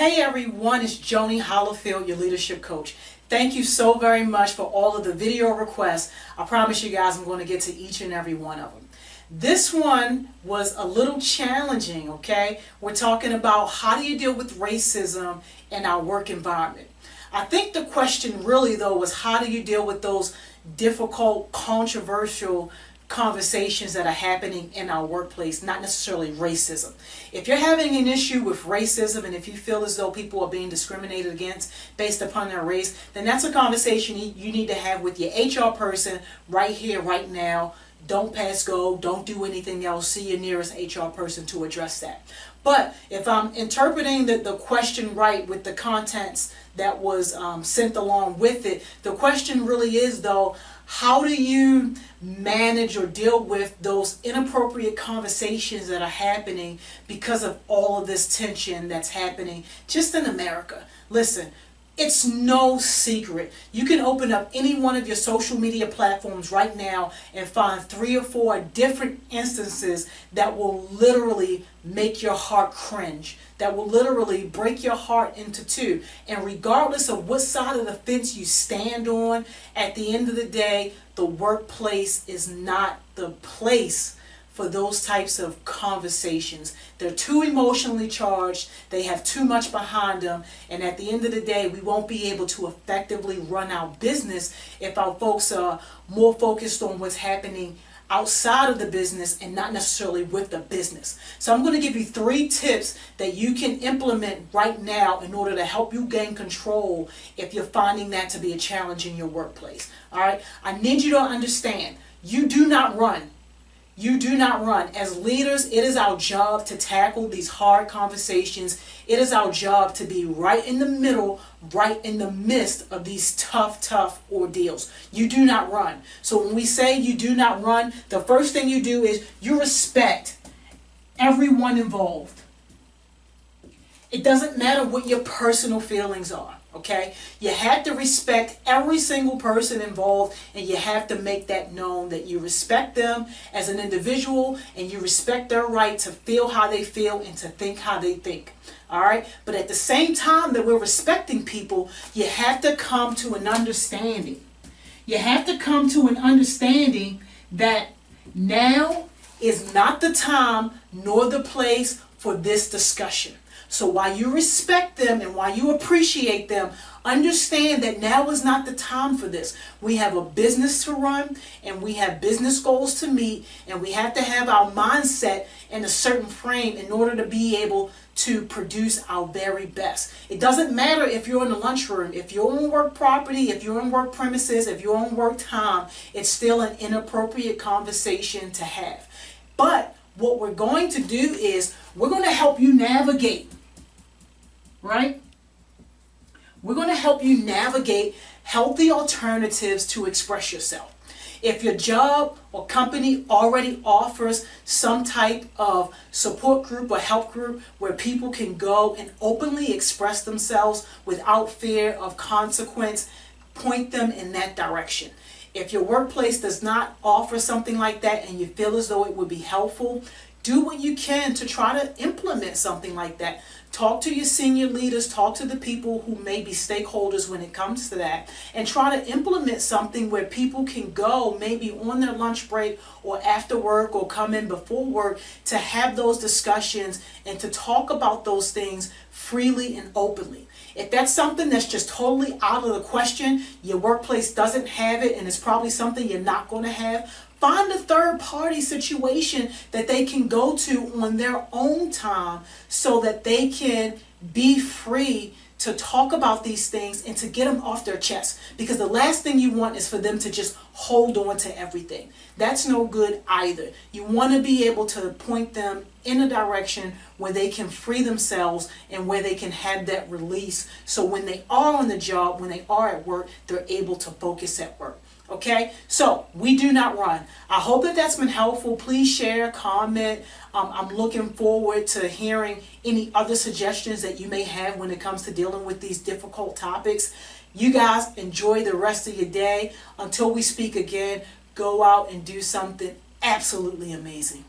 Hey everyone, it's Joni Hollifield, your leadership coach. Thank you so very much for all of the video requests. I promise you guys I'm going to get to each and every one of them. This one was a little challenging, okay? We're talking about how do you deal with racism in our work environment. I think the question really though was how do you deal with those difficult, controversial conversations that are happening in our workplace, not necessarily racism. If you're having an issue with racism and if you feel as though people are being discriminated against based upon their race, then that's a conversation you need to have with your HR person right here, right now. Don't pass go, don't do anything else, see your nearest HR person to address that. But if I'm interpreting the question right with the contents that was sent along with it, the question really is though, how do you manage or deal with those inappropriate conversations that are happening because of all of this tension that's happening just in America? Listen, it's no secret. You can open up any one of your social media platforms right now and find 3 or 4 different instances that will literally make your heart cringe, that will literally break your heart into two. And regardless of what side of the fence you stand on, at the end of the day, the workplace is not the place for those types of conversations. They're too emotionally charged, they have too much behind them, and at the end of the day, we won't be able to effectively run our business if our folks are more focused on what's happening outside of the business and not necessarily with the business. So I'm going to give you 3 tips that you can implement right now in order to help you gain control if you're finding that to be a challenge in your workplace. All right, I need you to understand, you do not run. You do not run. As leaders, it is our job to tackle these hard conversations. It is our job to be right in the middle, right in the midst of these tough ordeals. You do not run. So when we say you do not run, the first thing you do is you respect everyone involved. It doesn't matter what your personal feelings are. Okay, you have to respect every single person involved, and you have to make that known that you respect them as an individual and you respect their right to feel how they feel and to think how they think. All right, but at the same time that we're respecting people, you have to come to an understanding. You have to come to an understanding that now is not the time nor the place for this discussion. So while you respect them and while you appreciate them, understand that now is not the time for this. We have a business to run and we have business goals to meet, and we have to have our mindset in a certain frame in order to be able to produce our very best. It doesn't matter if you're in the lunchroom, if you're on work property, if you're on work premises, if you're on work time, it's still an inappropriate conversation to have. But what we're going to do is we're going to help you navigate. Right? We're going to help you navigate healthy alternatives to express yourself. If your job or company already offers some type of support group or help group where people can go and openly express themselves without fear of consequence, point them in that direction. If your workplace does not offer something like that and you feel as though it would be helpful, do what you can to try to implement something like that. Talk to your senior leaders, talk to the people who may be stakeholders when it comes to that, and try to implement something where people can go maybe on their lunch break or after work or come in before work to have those discussions and to talk about those things freely and openly. If that's something that's just totally out of the question, your workplace doesn't have it, and it's probably something you're not going to have, find a third-party situation that they can go to on their own time so that they can be free to talk about these things and to get them off their chest. Because the last thing you want is for them to just hold on to everything. That's no good either. You want to be able to point them in a direction where they can free themselves and where they can have that release. So when they are on the job, when they are at work, they're able to focus at work. Okay, so we do not run. I hope that that's been helpful. Please share, comment. I'm looking forward to hearing any other suggestions that you may have when it comes to dealing with these difficult topics. You guys enjoy the rest of your day. Until we speak again, go out and do something absolutely amazing.